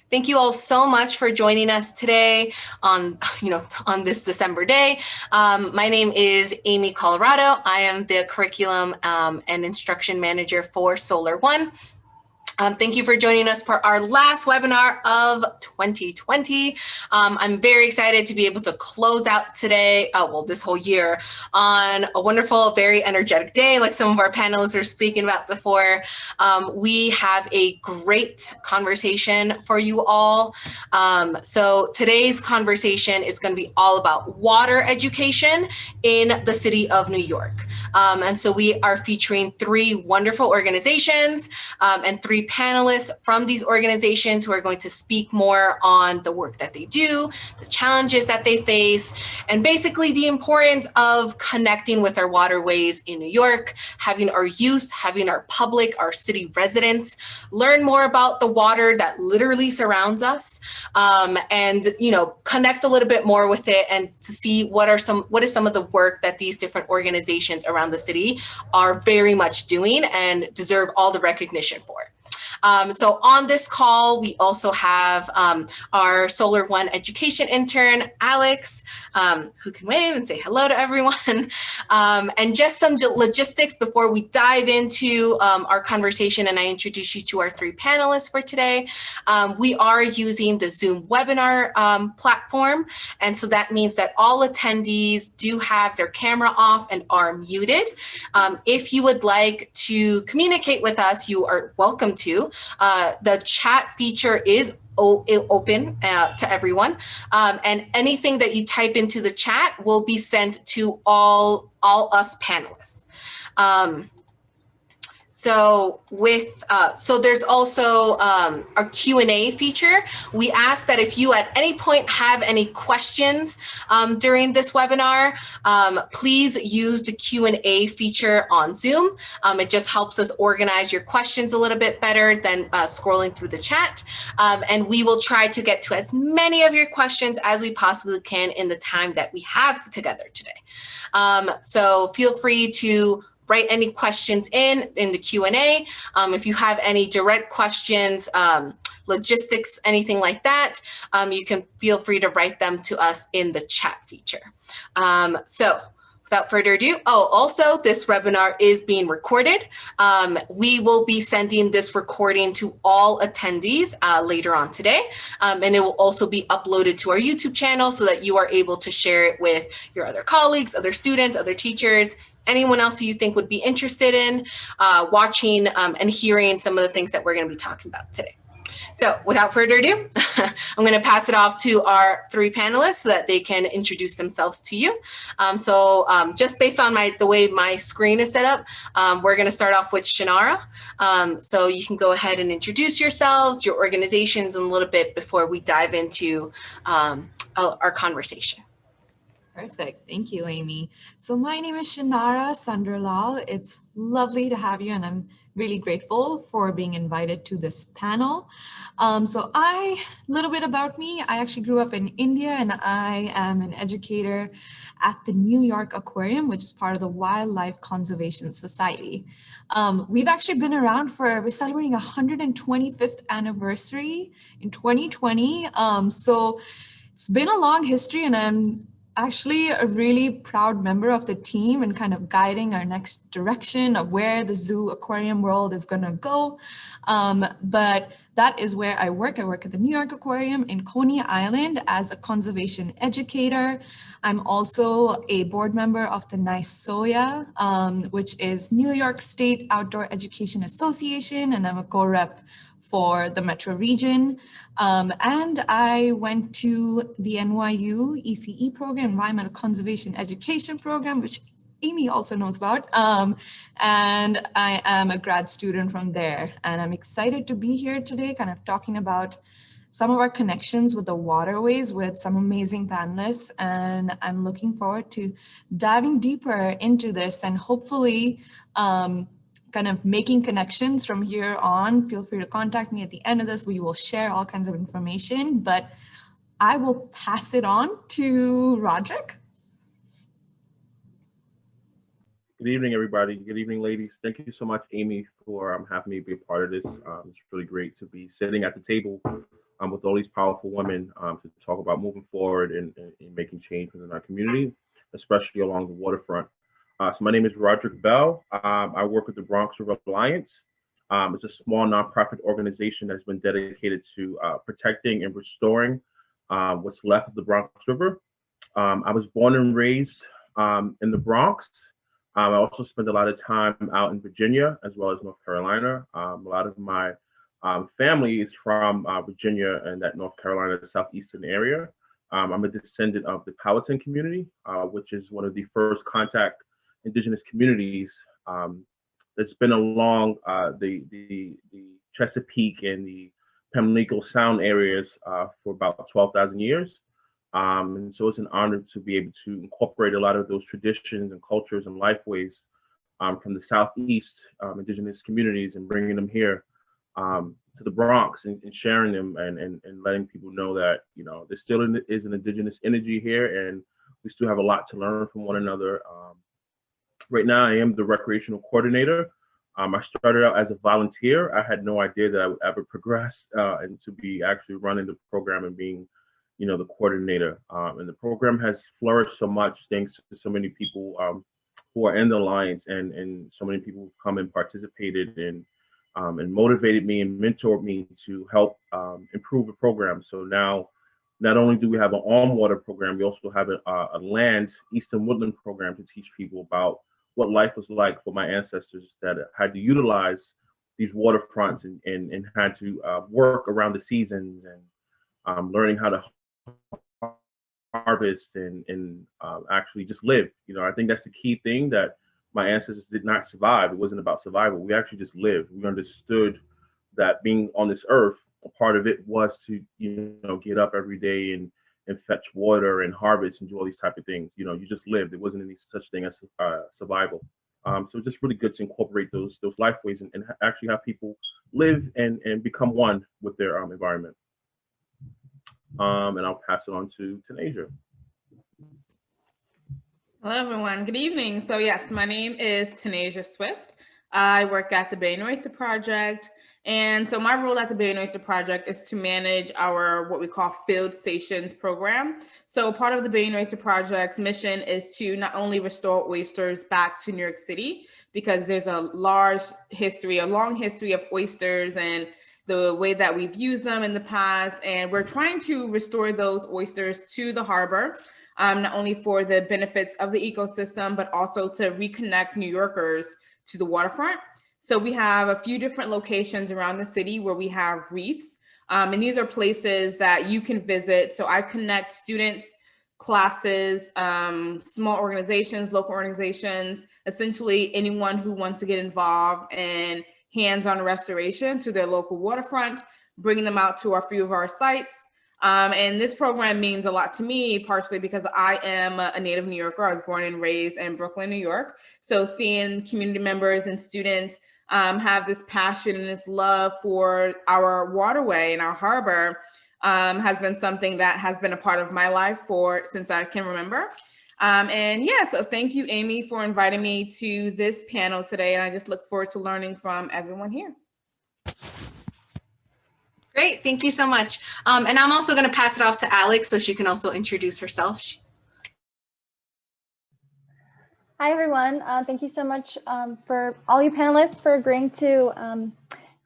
Thank you all so much for joining us today on, on this December day. My name is Amy Colorado. I am the curriculum and instruction manager for Solar One. Thank you for joining us for our last webinar of 2020. I'm very excited to be able to close out today, this whole year, on a wonderful, very energetic day, like some of our panelists were speaking about before. We have a great conversation for you all. So today's conversation is going to be all about water education in the city of New York. And so we are featuring three wonderful organizations and three panelists from these organizations who are going to speak more on the work that they do, the challenges that they face, and basically the importance of connecting with our waterways in New York, having our youth, having our public, our city residents learn more about the water that literally surrounds us, and connect a little bit more with it and to see what is some of the work that these different organizations around the city are very much doing and deserve all the recognition for. So on this call, we also have our Solar One education intern, Alex, who can wave and say hello to everyone. And just some logistics before we dive into our conversation and I introduce you to our three panelists for today. We are using the Zoom webinar platform. And so that means that all attendees do have their camera off and are muted. If you would like to communicate with us, you are welcome to. The chat feature is open to everyone, and anything that you type into the chat will be sent to all us panelists. So there's also our Q&A feature. We ask that if you at any point have any questions during this webinar, please use the Q&A feature on Zoom. It just helps us organize your questions a little bit better than scrolling through the chat. And we will try to get to as many of your questions as we possibly can in the time that we have together today. So feel free to write any questions in the Q&A. If you have any direct questions, logistics, anything like that, you can feel free to write them to us in the chat feature. So without further ado, also this webinar is being recorded. We will be sending this recording to all attendees later on today. And it will also be uploaded to our YouTube channel so that you are able to share it with your other colleagues, other students, other teachers, anyone else who you think would be interested in watching and hearing some of the things that we're going to be talking about today. So without further ado, I'm going to pass it off to our three panelists so that they can introduce themselves to you. Just based on the way my screen is set up, we're going to start off with Shinara. So you can go ahead and introduce yourselves, your organizations, in a little bit before we dive into our conversation. Perfect. Thank you, Amy. So my name is Shinara Sunderlal. It's lovely to have you, and I'm really grateful for being invited to this panel. A little bit about me. I actually grew up in India, and I am an educator at the New York Aquarium, which is part of the Wildlife Conservation Society. We've actually been around we're celebrating 125th anniversary in 2020. So it's been a long history, and I'm actually a really proud member of the team and kind of guiding our next direction of where the zoo aquarium world is going to go. But that is where I work. I work at the New York Aquarium in Coney Island as a conservation educator. I'm also a board member of the NYC, which is New York State Outdoor Education Association, and I'm a co-rep for the metro region. And I went to the NYU ECE program, Environmental Conservation Education program, which Amy also knows about. And I am a grad student from there. And I'm excited to be here today, kind of talking about some of our connections with the waterways with some amazing panelists. And I'm looking forward to diving deeper into this and hopefully kind of making connections from here on. Feel free to contact me at the end of this. We will share all kinds of information, but I will pass it on to Rodrick. Good evening, everybody. Good evening, ladies. Thank you so much, Amy, for having me be a part of this. It's really great to be sitting at the table with all these powerful women to talk about moving forward and making change within our community, especially along the waterfront. So my name is Rodrick Bell. I work with the Bronx River Alliance. It's a small nonprofit organization that's been dedicated to protecting and restoring what's left of the Bronx River. I was born and raised in the Bronx. I also spent a lot of time out in Virginia as well as North Carolina. A lot of my family is from Virginia and that North Carolina, the southeastern area. I'm a descendant of the Powhatan community, which is one of the first contact indigenous communities that's been along the Chesapeake and the Pamlico Sound areas for about 12,000 years. And so it's an honor to be able to incorporate a lot of those traditions and cultures and lifeways from the Southeast indigenous communities and bringing them here to the Bronx and sharing them and letting people know that, you know, there still is an indigenous energy here and we still have a lot to learn from one another. Right now, I am the recreational coordinator. I started out as a volunteer. I had no idea that I would ever progress and to be actually running the program and being, you know, the coordinator. And the program has flourished so much thanks to so many people who are in the Alliance and so many people who've come and participated and motivated me and mentored me to help improve the program. So now, not only do we have an on-water program, we also have a land Eastern Woodland program to teach people about what life was like for my ancestors that had to utilize these waterfronts and had to work around the seasons and learning how to harvest and actually just live. You know, I think that's the key thing, that my ancestors did not survive. It wasn't about survival. We actually just lived. We understood that being on this earth, a part of it was to, you know, get up every day and fetch water and harvest and do all these type of things. You know, you just lived. There wasn't any such thing as survival. So it's just really good to incorporate those lifeways and actually have people live and become one with their environment. And I'll pass it on to Tanasia. Hello, everyone. Good evening. So yes, my name is Tanasia Swift. I work at the Billion Oyster Project. And so my role at the Billion Oyster Project is to manage our what we call field stations program. So part of the Billion Oyster Project's mission is to not only restore oysters back to New York City, because there's a long history of oysters and the way that we've used them in the past. And we're trying to restore those oysters to the harbor, not only for the benefits of the ecosystem, but also to reconnect New Yorkers to the waterfront. So we have a few different locations around the city where we have reefs. And these are places that you can visit. So I connect students, classes, small organizations, local organizations, essentially anyone who wants to get involved in hands-on restoration to their local waterfront, bringing them out to a few of our sites. And this program means a lot to me, partially because I am a native New Yorker. I was born and raised in Brooklyn, New York. So seeing community members and students have this passion and this love for our waterway and our harbor has been something that has been a part of my life since I can remember. And yeah, so thank you, Amy, for inviting me to this panel today. And I just look forward to learning from everyone here. Great, thank you so much. And I'm also going to pass it off to Alex so she can also introduce herself. Hi, everyone. Thank you so much for all you panelists for agreeing to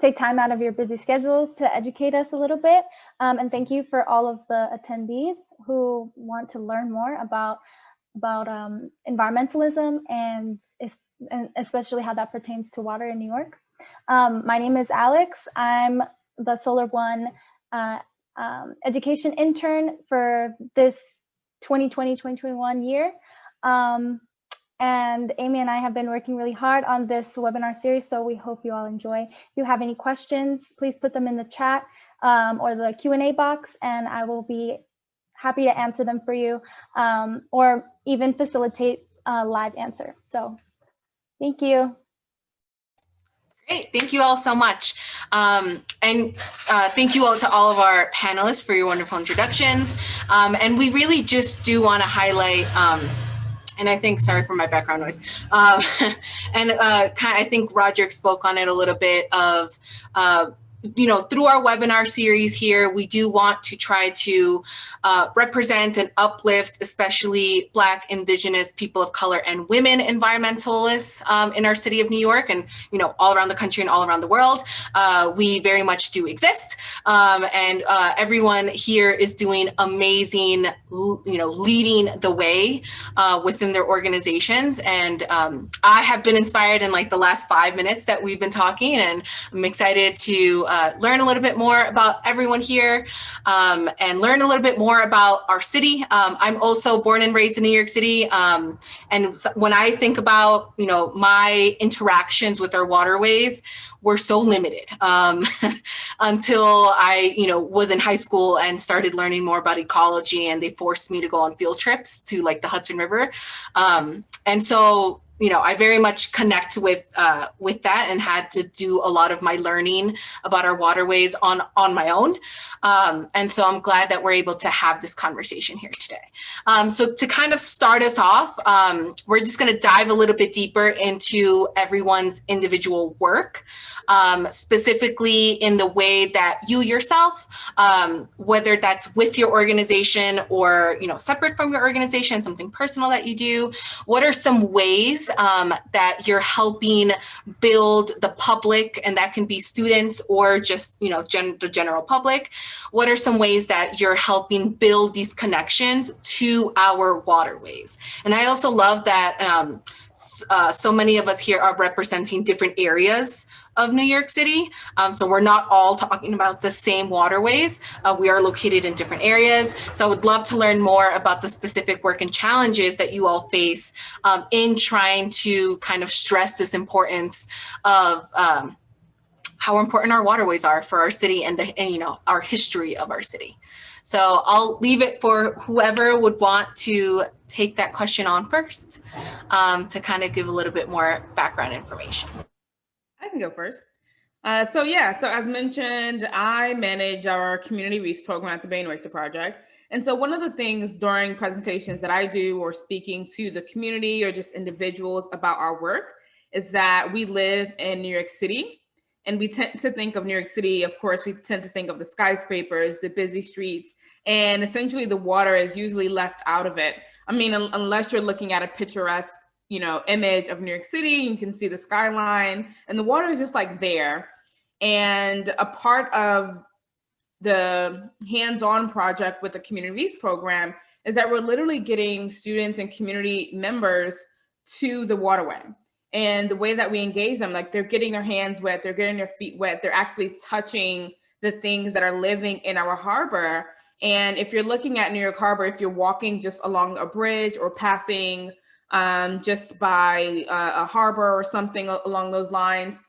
take time out of your busy schedules to educate us a little bit. And thank you for all of the attendees who want to learn more about environmentalism and especially how that pertains to water in New York. My name is Alex. I'm the Solar One education intern for this 2020-2021 year. And Amy and I have been working really hard on this webinar series, so we hope you all enjoy. If you have any questions, please put them in the chat or the Q&A box, and I will be happy to answer them for you or even facilitate a live answer. So thank you. Great, thank you all so much. And thank you all to all of our panelists for your wonderful introductions. And we really just do want to highlight, and I think, sorry for my background noise, I think Rodrick spoke on it a little bit of through our webinar series here, we do want to try to represent and uplift, especially Black, Indigenous, people of color, and women environmentalists in our city of New York, and all around the country and all around the world. We very much do exist, and everyone here is doing amazing, leading the way within their organizations. And I have been inspired in like the last 5 minutes that we've been talking, and I'm excited to learn a little bit more about everyone here and learn a little bit more about our city. I'm also born and raised in New York City. And when I think about, my interactions with our waterways, were so limited until I, was in high school and started learning more about ecology, and they forced me to go on field trips to like the Hudson River. And so, I very much connect with that, and had to do a lot of my learning about our waterways on my own. And so I'm glad that we're able to have this conversation here today. So to kind of start us off, we're just going to dive a little bit deeper into everyone's individual work, specifically in the way that you yourself, whether that's with your organization or, separate from your organization, something personal that you do, what are some ways that you're helping build the public, and that can be students or just, the general public. What are some ways that you're helping build these connections to our waterways? And I also love that so many of us here are representing different areas of New York City. So we're not all talking about the same waterways. We are located in different areas. So I would love to learn more about the specific work and challenges that you all face in trying to kind of stress this importance of how important our waterways are for our city and our history of our city. So I'll leave it for whoever would want to take that question on first, to kind of give a little bit more background information. I can go first. So as mentioned, I manage our community reach program at the Billion Oyster Project. And so one of the things during presentations that I do, or speaking to the community or just individuals about our work, is that we live in New York City. And we tend to think of New York City, of course, we tend to think of the skyscrapers, the busy streets, and essentially the water is usually left out of it. I mean, unless you're looking at a picturesque, image of New York City, you can see the skyline, and the water is just like there. And a part of the hands-on project with the Community Reach program is that we're literally getting students and community members to the waterway. And the way that we engage them, like they're getting their hands wet, they're getting their feet wet, they're actually touching the things that are living in our harbor. And if you're looking at New York Harbor, if you're walking just along a bridge or passing just by a harbor or something along those lines,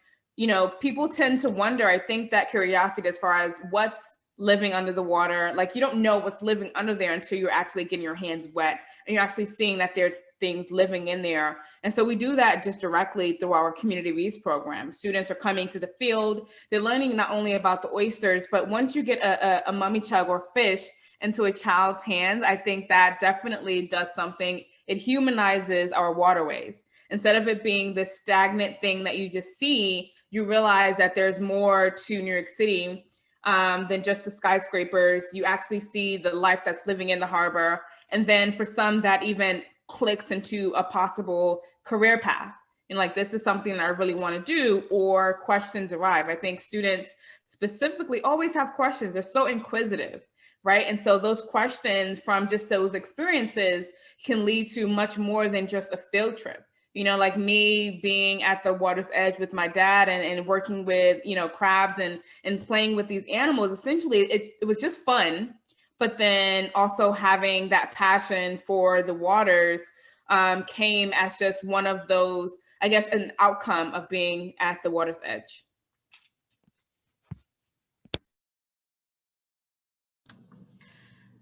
people tend to wonder, I think that curiosity as far as what's living under the water, like you don't know what's living under there until you're actually getting your hands wet and you're actually seeing that there are things living in there. And so we do that just directly through our community reach program. Students are coming to the field, they're learning not only about the oysters, but once you get a mummy chug or fish into a child's hands, I think that definitely does something. It humanizes our waterways. Instead of it being this stagnant thing that you just see, you realize that there's more to New York City than just the skyscrapers. You actually see the life that's living in the harbor. And then for some, that even clicks into a possible career path. And like, this is something that I really want to do, or questions arrive. I think students specifically always have questions. They're so inquisitive, right? And so those questions from just those experiences can lead to much more than just a field trip. Like me being at the water's edge with my dad and working with, crabs and playing with these animals. Essentially, it was just fun. But then also having that passion for the waters came as just one of those, I guess, an outcome of being at the water's edge.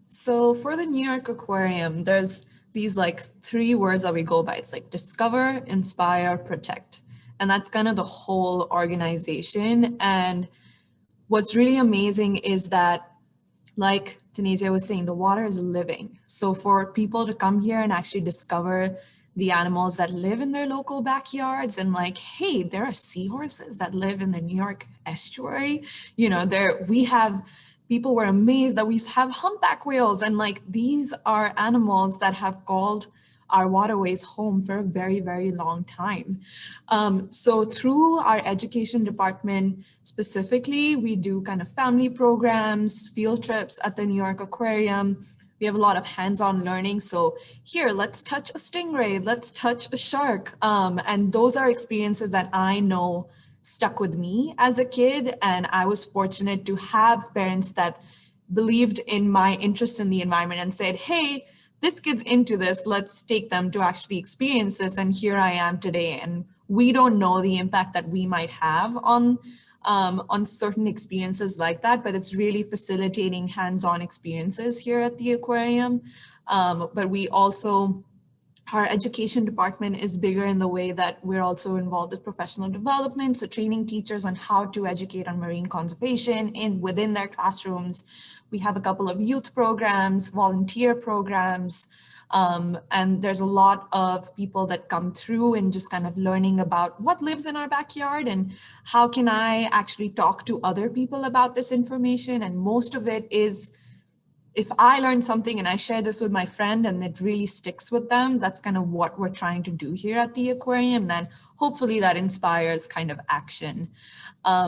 So for the New York Aquarium, there's these like 3 words that we go by. It's like discover, inspire, protect. And that's kind of the whole organization. And what's really amazing is that, like Tanasia was saying, the water is living. So for people to come here and actually discover the animals that live in their local backyards, and like, hey, there are seahorses that live in the New York estuary. You know, people were amazed that we have humpback whales, and like these are animals that have called our waterways home for a very, very long time. So through our education department specifically, we do kind of family programs, field trips at the New York Aquarium. We have a lot of hands-on learning. So here, let's touch a stingray, let's touch a shark. And those are experiences that I know stuck with me as a kid. And I was fortunate to have parents that believed in my interest in the environment and said, hey, this kid's into this, let's take them to actually experience this. And here I am today. And we don't know the impact that we might have on certain experiences like that, but it's really facilitating hands-on experiences here at the aquarium. But we also, our education department is bigger in the way that we're also involved with professional development, so training teachers on how to educate on marine conservation within their classrooms. We have a couple of youth programs, volunteer programs, and there's a lot of people that come through and just kind of learning about what lives in our backyard and how can I actually talk to other people about this information. And most of it is, if I learn something and I share this with my friend and it really sticks with them, that's kind of what we're trying to do here at the aquarium. Then hopefully that inspires kind of action.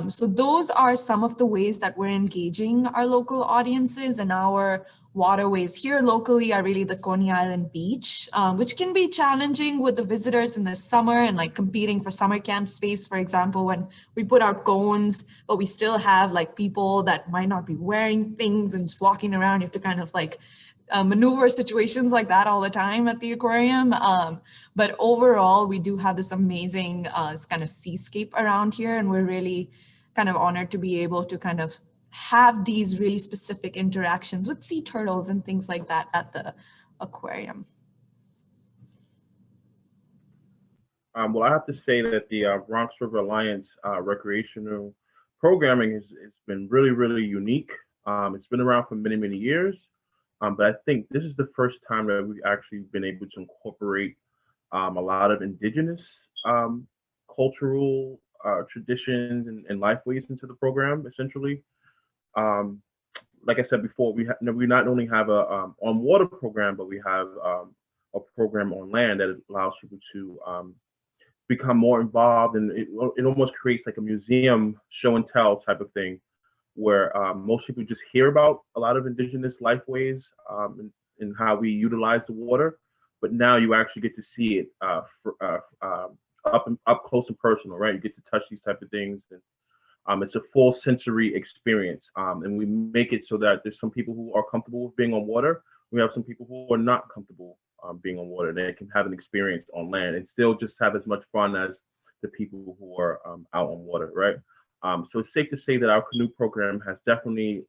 So those are some of the ways that we're engaging our local audiences, and our waterways here locally are really the Coney Island beach, which can be challenging with the visitors in the summer and like competing for summer camp space, for example, when we put out cones, but we still have like people that might not be wearing things and just walking around. You have to kind of like maneuver situations like that all the time at the aquarium. But overall, we do have this amazing kind of seascape around here, and we're really kind of honored to be able to kind of have these really specific interactions with sea turtles and things like that at the aquarium. Well, I have to say that the Bronx River Alliance recreational programming has been really, really unique. It's been around for many, many years, but I think this is the first time that we've actually been able to incorporate a lot of indigenous cultural traditions and lifeways into the program, essentially. Like I said before, we not only have a on water program, but we have a program on land that allows people to become more involved, and it almost creates like a museum show and tell type of thing, where most people just hear about a lot of indigenous lifeways and how we utilize the water, but now you actually get to see it up close and personal, right? You get to touch these type of things, and it's a full sensory experience, and we make it so that there's some people who are comfortable with being on water. We have some people who are not comfortable being on water. They can have an experience on land and still just have as much fun as the people who are out on water, right? So it's safe to say that our canoe program has definitely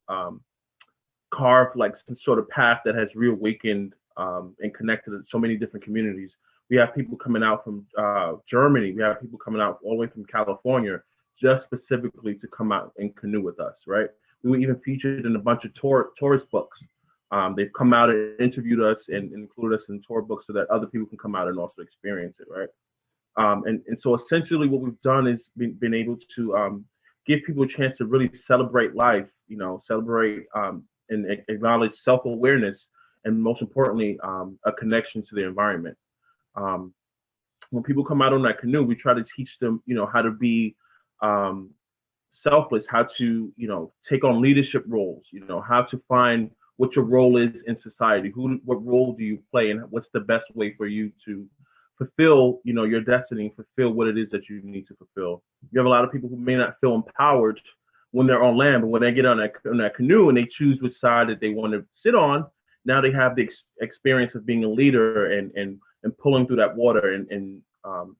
carved like some sort of path that has reawakened and connected so many different communities. We have people coming out from Germany. We have people coming out all the way from California, just specifically to come out and canoe with us, right? We were even featured in a bunch of tourist books. They've come out and interviewed us and included us in tour books so that other people can come out and also experience it, right? And so essentially what we've done is been able to give people a chance to really celebrate life, you know, celebrate and acknowledge self-awareness, and most importantly, a connection to the environment. When people come out on that canoe, we try to teach them, you know, how to be selfless, how to, you know, take on leadership roles, you know, how to find what your role is in society, what role do you play, and what's the best way for you to fulfill, you know, your destiny, and fulfill what it is that you need to fulfill. You have a lot of people who may not feel empowered when they're on land, but when they get on that canoe and they choose which side that they want to sit on, now they have the experience of being a leader and pulling through that water and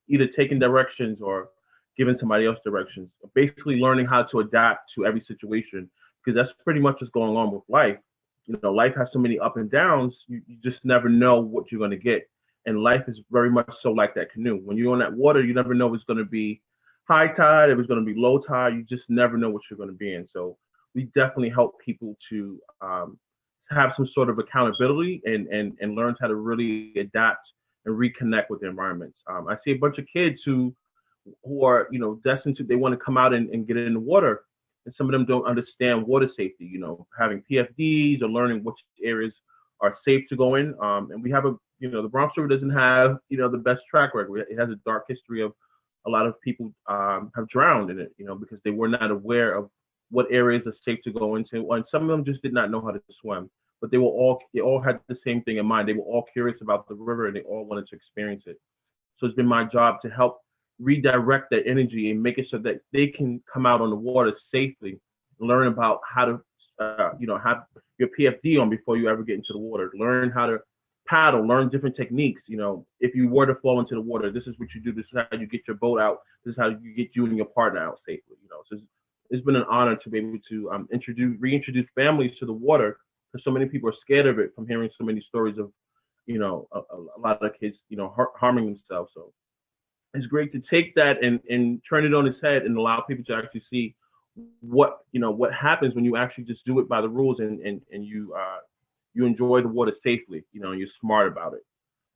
either taking directions or giving somebody else directions, basically learning how to adapt to every situation, because that's pretty much what's going on with life. You know, life has so many up and downs, you just never know what you're going to get. And life is very much so like that canoe. When you're on that water, you never know if it's going to be high tide, if it's going to be low tide, you just never know what you're going to be in. So we definitely help people to have some sort of accountability and learn how to really adapt and reconnect with the environments. I see a bunch of kids who are, destined to, they want to come out and get in the water. And some of them don't understand water safety, having PFDs or learning which areas are safe to go in. And we have the Bronx River doesn't have, the best track record. It has a dark history of a lot of people have drowned in it, because they were not aware of what areas are safe to go into. And some of them just did not know how to swim, but they all had the same thing in mind. They were all curious about the river and they all wanted to experience it. So it's been my job to help redirect that energy and make it so that they can come out on the water safely, learn about how to, have your PFD on before you ever get into the water, learn how to paddle, learn different techniques. If you were to fall into the water, this is what you do. This is how you get your boat out. This is how you get you and your partner out safely. So it's been an honor to be able to reintroduce families to the water, because so many people are scared of it from hearing so many stories of, a lot of kids, harming themselves. So it's great to take that and turn it on its head and allow people to actually see what happens when you actually just do it by the rules and you enjoy the water safely, and you're smart about it.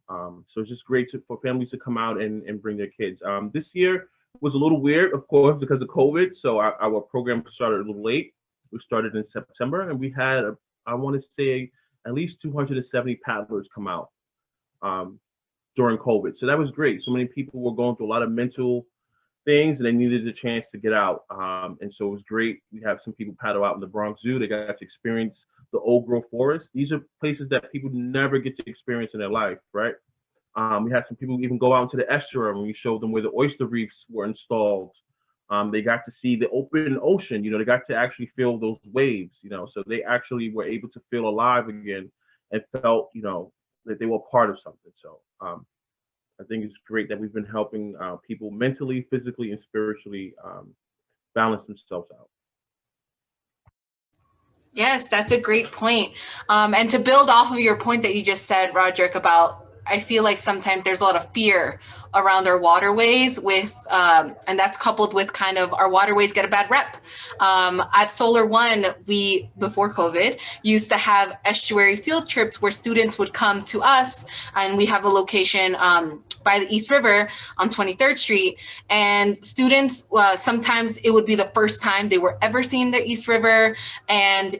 So it's just great for families to come out and bring their kids. This year was a little weird, of course, because of COVID. So our program started a little late. We started in September, and we had, I want to say, at least 270 paddlers come out during COVID. So that was great. So many people were going through a lot of mental things and they needed a chance to get out. And so it was great. We have some people paddle out in the Bronx Zoo. They got to experience the old growth forest. These are places that people never get to experience in their life, right? We had some people even go out into the estuary and we showed them where the oyster reefs were installed. They got to see the open ocean, they got to actually feel those waves, so they actually were able to feel alive again and felt, that they were part of something. So I think it's great that we've been helping people mentally, physically, and spiritually balance themselves out. Yes, that's a great point. And to build off of your point that you just said, Rodrick, about, I feel like sometimes there's a lot of fear around our waterways and that's coupled with kind of our waterways get a bad rep. At Solar One, we, before COVID, used to have estuary field trips where students would come to us, and we have a location by the East River on 23rd Street. And students, sometimes it would be the first time they were ever seeing the East River. And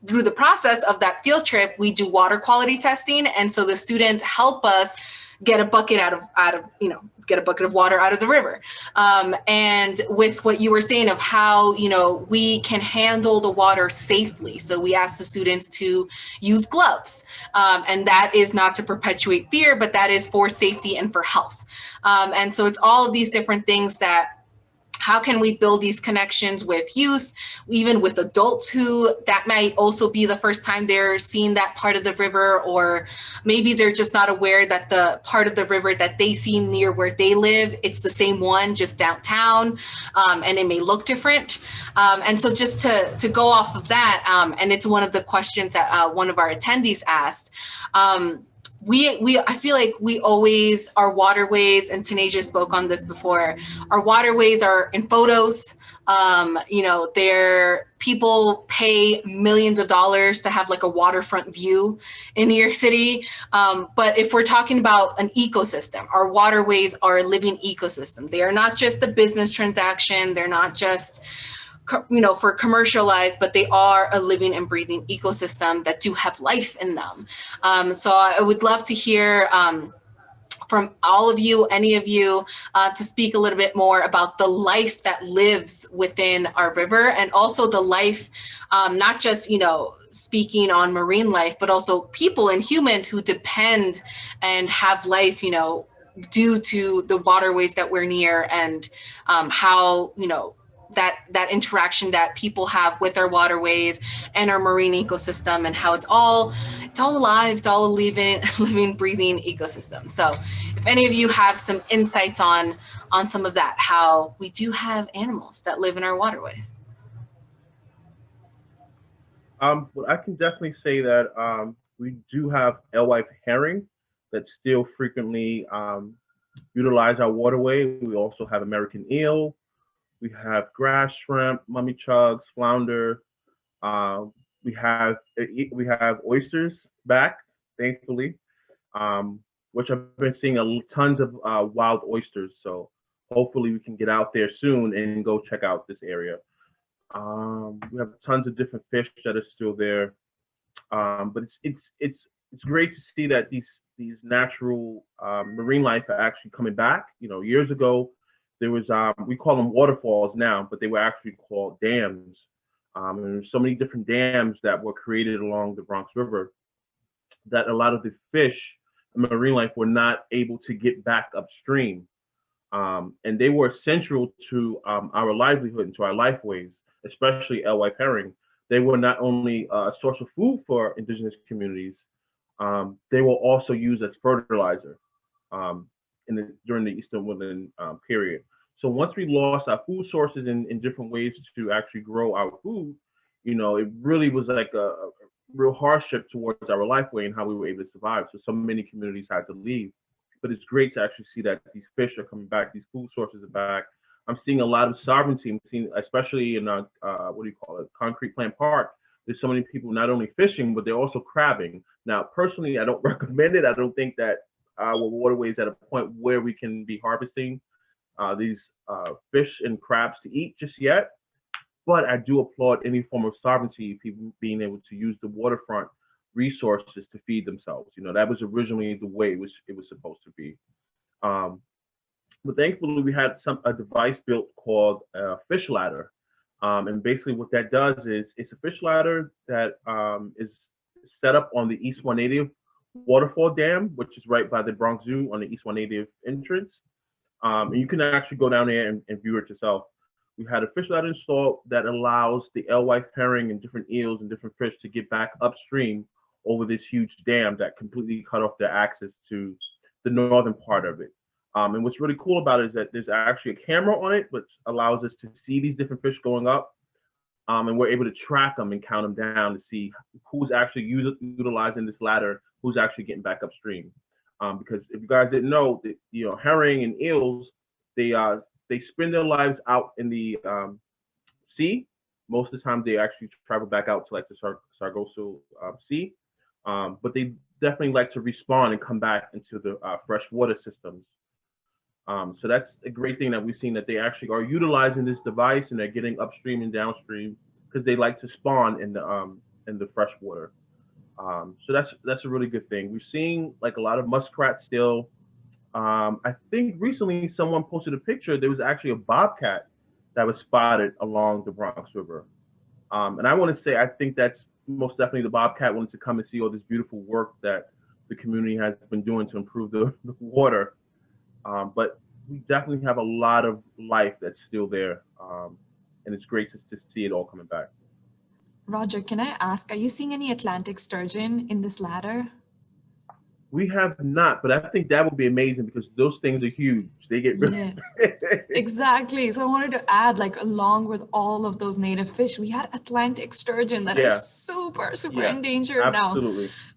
through the process of that field trip, we do water quality testing. And so the students help us get a bucket get a bucket of water out of the river. And with what you were saying of how, we can handle the water safely. So we ask the students to use gloves. And that is not to perpetuate fear, but that is for safety and for health. And so it's all of these different things that, how can we build these connections with youth, even with adults who that might also be the first time they're seeing that part of the river, or maybe they're just not aware that the part of the river that they see near where they live, it's the same one just downtown, and it may look different. And so just to go off of that, and it's one of the questions that one of our attendees asked, I feel like we always, our waterways, and Tanasia spoke on this before, our waterways are in photos. People pay millions of dollars to have like a waterfront view in New York City. But if we're talking about an ecosystem, our waterways are a living ecosystem. They are not just a business transaction. They're not just for commercialized, but they are a living and breathing ecosystem that do have life in them. So I would love to hear from all of you, any of you, to speak a little bit more about the life that lives within our river, and also the life, not just, speaking on marine life, but also people and humans who depend and have life, due to the waterways that we're near, and how, that interaction that people have with our waterways and our marine ecosystem, and how it's all alive, it's all a living, breathing ecosystem. So if any of you have some insights on some of that, how we do have animals that live in our waterways. Well, I can definitely say that we do have alewife herring that still frequently utilize our waterway. We also have American eel. We have grass shrimp, mummy chugs, flounder. We have oysters back, thankfully. which I've been seeing tons of wild oysters. So hopefully we can get out there soon and go check out this area. We have tons of different fish that are still there, but it's great to see that these natural marine life are actually coming back. You know, years ago there was we call them waterfalls now, but they were actually called dams. And there's so many different dams that were created along the Bronx River that a lot of the fish, marine life, were not able to get back upstream. And they were essential to our livelihood and to our lifeways, especially alewife herring. They were not only a source of food for indigenous communities, they were also used as fertilizer during the Eastern Woodland period. So once we lost our food sources in different ways to actually grow our food, you know, it really was like a real hardship towards our lifeway and how we were able to survive. So many communities had to leave. But it's great to actually see that these fish are coming back, these food sources are back. I'm seeing a lot of sovereignty. I'm seeing, especially in what do you call it, Concrete Plant Park. There's so many people not only fishing, but they're also crabbing. Now, personally, I don't recommend it. I don't think that our waterways at a point where we can be harvesting these fish and crabs to eat just yet. But I do applaud any form of sovereignty, people being able to use the waterfront resources to feed themselves. You know, that was originally the way it was supposed to be. But thankfully, we had a device built called a fish ladder. And basically what that does is it's a fish ladder that is set up on the East 180th waterfall dam, which is right by the Bronx Zoo on the East 180th entrance. And you can actually go down there and view it yourself. We had a fish ladder installed that allows the alewife herring and different eels and different fish to get back upstream over this huge dam that completely cut off their access to the northern part of it. And what's really cool about it is that there's actually a camera on it, which allows us to see these different fish going up. And we're able to track them and count them down to see who's actually utilizing this ladder, who's actually getting back upstream. Because if you guys didn't know, you know, herring and eels, they spend their lives out in the sea. Most of the time, they actually travel back out to like the Sargasso Sea. But they definitely like to respawn and come back into the freshwater systems. So that's a great thing that we've seen, that they actually are utilizing this device and they're getting upstream and downstream because they like to spawn in the fresh water. So that's a really good thing. We're seeing like a lot of muskrat still. I think recently someone posted a picture. There was actually a bobcat that was spotted along the Bronx River. And I want to say, I think that's most definitely the bobcat wanted to come and see all this beautiful work that the community has been doing to improve the water. But we definitely have a lot of life that's still there. And it's great to see it all coming back. Roger, can I ask, are you seeing any Atlantic sturgeon in this ladder? We have not, but I think that would be amazing because those things are huge. They get really Exactly. So I wanted to add, like, along with all of those native fish, we had Atlantic sturgeon that are super endangered now.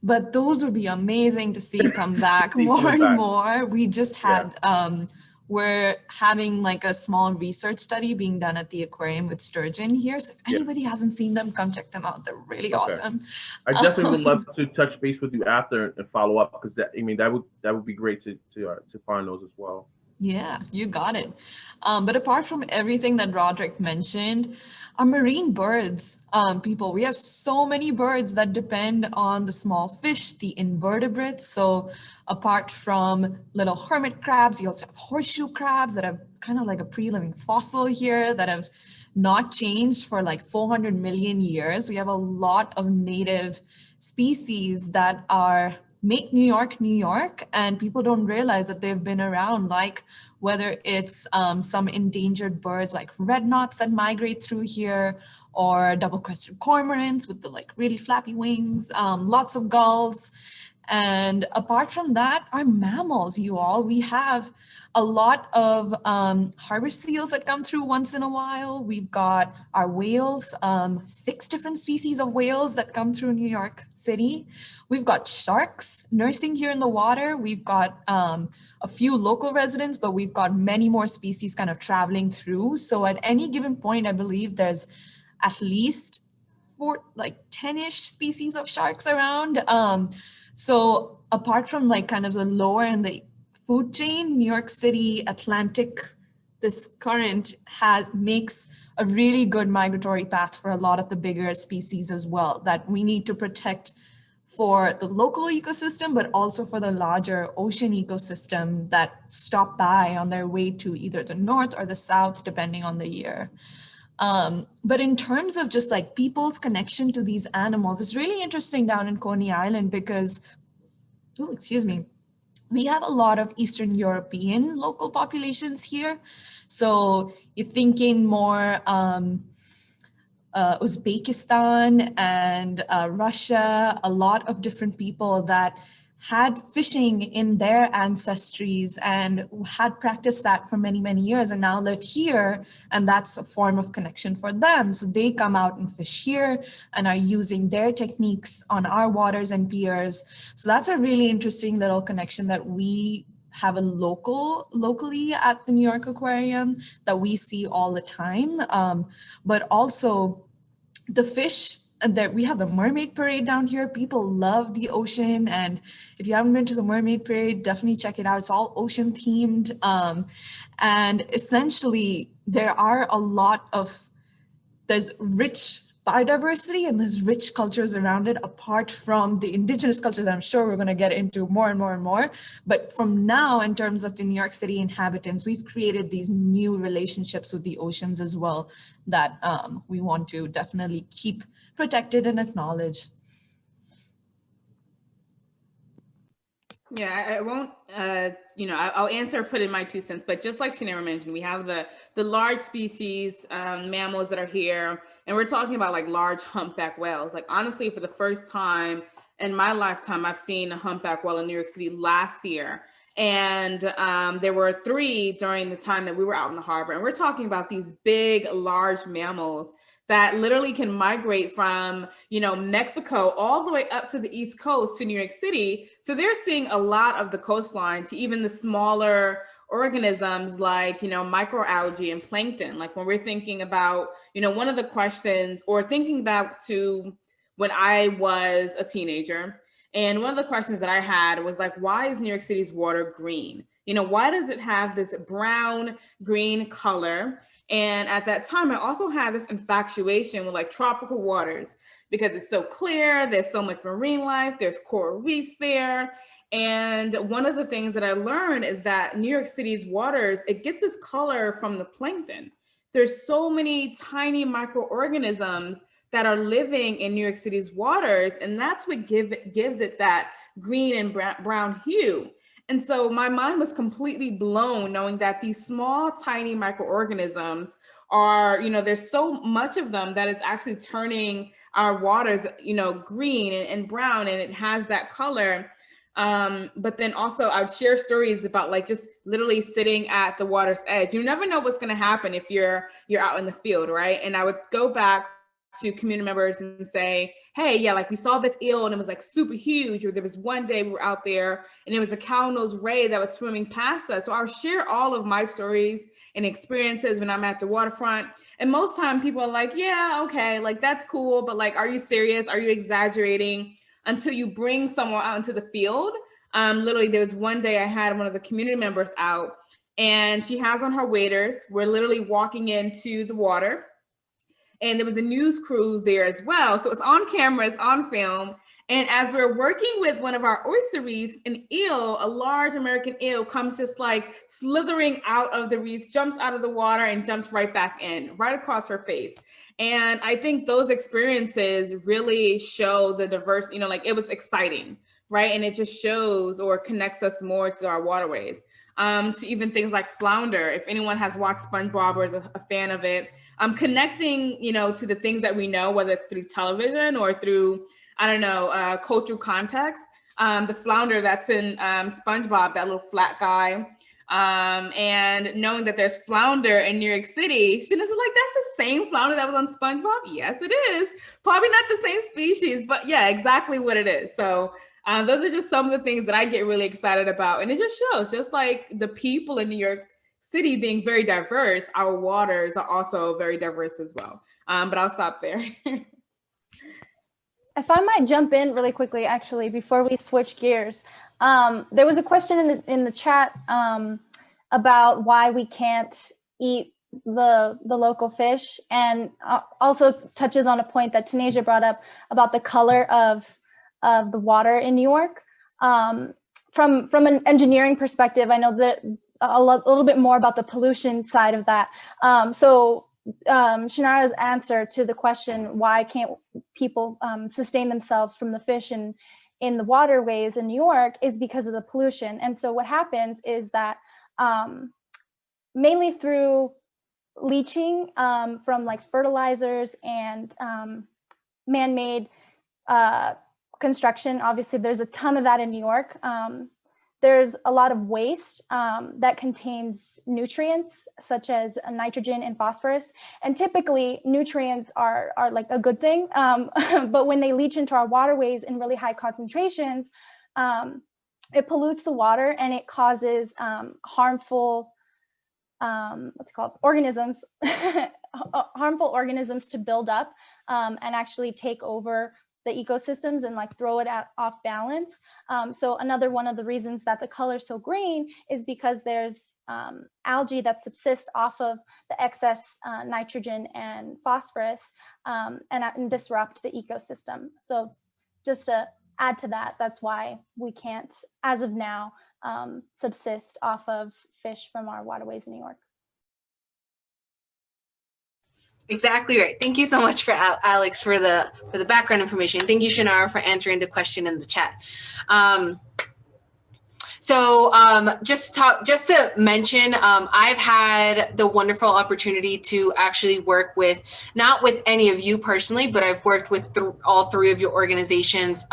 But those would be amazing to see come back more and more. We just had we're having like a small research study being done at the aquarium with sturgeon here. So if anybody hasn't seen them, come check them out. They're really awesome. I definitely would love to touch base with you after and follow up, because that would be great to find those as well. Yeah, you got it. But apart from everything that Rodrick mentioned, our marine birds, people, we have so many birds that depend on the small fish, the invertebrates. So apart from little hermit crabs, you also have horseshoe crabs that have kind of like a pre-living fossil here that have not changed for like 400 million years. We have a lot of native species that make New York, New York, and people don't realize that they've been around, like whether it's some endangered birds like red knots that migrate through here, or double-crested cormorants with the like really flappy wings, lots of gulls. And apart from that, our mammals, you all, we have a lot of harbor seals that come through once in a while. We've got our whales, 6 different species of whales that come through New York City. We've got sharks nursing here in the water. We've got a few local residents, but we've got many more species kind of traveling through. So at any given point, I believe there's at least 10-ish species of sharks around. So apart from like kind of the lower and the food chain, New York City Atlantic, this current makes a really good migratory path for a lot of the bigger species as well that we need to protect for the local ecosystem, but also for the larger ocean ecosystem that stop by on their way to either the north or the south, depending on the year. But in terms of just like people's connection to these animals, it's really interesting down in Coney Island because, we have a lot of Eastern European local populations here. So you're thinking more Uzbekistan and Russia, a lot of different people that had fishing in their ancestries and had practiced that for many, many years and now live here. And that's a form of connection for them. So they come out and fish here and are using their techniques on our waters and piers. So that's a really interesting little connection that we have locally at the New York Aquarium that we see all the time. But also the fish that we have the mermaid parade down here. People love the ocean. And if you haven't been to the mermaid parade, definitely check it out. It's all ocean themed. And essentially there's rich biodiversity and there's rich cultures around it, apart from the indigenous cultures I'm sure we're going to get into more and more and more. But from now, in terms of the New York City inhabitants, we've created these new relationships with the oceans as well that we want to definitely keep protected and acknowledge. Yeah, I won't, I'll answer, put in my 2 cents, but just like Shinara mentioned, we have the large species, mammals that are here, and we're talking about like large humpback whales. Like honestly, for the first time in my lifetime, I've seen a humpback whale in New York City last year. And there were 3 during the time that we were out in the harbor. And we're talking about these big, large mammals that literally can migrate from, Mexico all the way up to the East Coast to New York City. So they're seeing a lot of the coastline to even the smaller organisms like, microalgae and plankton. Like when we're thinking about, one of the questions or thinking back to when I was a teenager, and one of the questions that I had was like, why is New York City's water green? Why does it have this brown green color? And at that time, I also had this infatuation with like tropical waters because it's so clear, there's so much marine life, there's coral reefs there. And one of the things that I learned is that New York City's waters, it gets its color from the plankton. There's so many tiny microorganisms that are living in New York City's waters, and that's what gives it that green and brown hue. And so my mind was completely blown knowing that these small, tiny microorganisms are, there's so much of them that it's actually turning our waters, green and brown, and it has that color. But then also I would share stories about like just literally sitting at the water's edge. You never know what's going to happen if you're out in the field, right? And I would go back to community members and say, hey, yeah, like we saw this eel and it was like super huge, or there was one day we were out there and it was a cow-nosed ray that was swimming past us. So I'll share all of my stories and experiences when I'm at the waterfront. And most time people are like, yeah, okay, like that's cool, but like, are you serious? Are you exaggerating? Until you bring someone out into the field. Literally, there was one day I had one of the community members out and she has on her waders. We're literally walking into the water. And there was a news crew there as well. So it's on camera, it's on film. And as we're working with one of our oyster reefs, an eel, a large American eel, comes just like slithering out of the reefs, jumps out of the water and jumps right back in, right across her face. And I think those experiences really show the diverse, like it was exciting, right? And it just shows or connects us more to our waterways. To even things like flounder. If anyone has watched SpongeBob or is a fan of it, connecting, to the things that we know, whether it's through television or through, cultural context. The flounder that's in SpongeBob, that little flat guy, and knowing that there's flounder in New York City, students are like, that's the same flounder that was on SpongeBob? Yes, it is. Probably not the same species, but yeah, exactly what it is. So those are just some of the things that I get really excited about. And it just shows, just like the people in New York City being very diverse, our waters are also very diverse as well. But I'll stop there. If I might jump in really quickly, actually, before we switch gears, there was a question in the chat about why we can't eat the local fish, and also touches on a point that Tanasia brought up about the color of the water in New York. From an engineering perspective, I know that a little bit more about the pollution side of that. Shinara's answer to the question, why can't people sustain themselves from the fish in the waterways in New York, is because of the pollution. And so what happens is that mainly through leaching from like fertilizers and man-made construction, obviously there's a ton of that in New York. There's a lot of waste that contains nutrients such as nitrogen and phosphorus. And typically nutrients are like a good thing, but when they leach into our waterways in really high concentrations, it pollutes the water and it causes harmful, organisms, harmful organisms to build up and actually take over the ecosystems and like throw it off balance. So another one of the reasons that the color's so green is because there's algae that subsists off of the excess nitrogen and phosphorus and disrupt the ecosystem. So just to add to that, that's why we can't, as of now, subsist off of fish from our waterways in New York. Exactly right. Thank you so much for Alex for the background information. Thank you, Shinara, for answering the question in the chat. Just to mention, I've had the wonderful opportunity to actually work with, not with any of you personally, but I've worked with all three of your organizations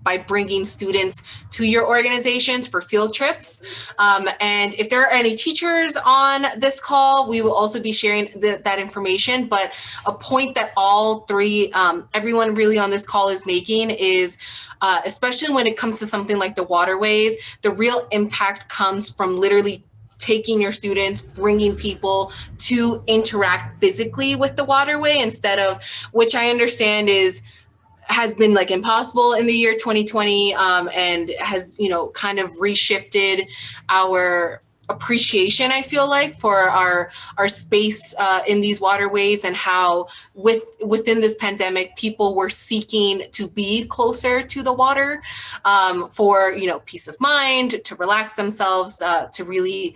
by bringing students to your organizations for field trips. And if there are any teachers on this call, we will also be sharing that information. But a point that all three, everyone really on this call is making is, especially when it comes to something like the waterways, the real impact comes from literally taking your students, bringing people to interact physically with the waterway instead of, which I understand has been like impossible in the year 2020 and has, kind of reshifted our appreciation, I feel like, for our space in these waterways, and how within this pandemic, people were seeking to be closer to the water for, peace of mind, to relax themselves, to really,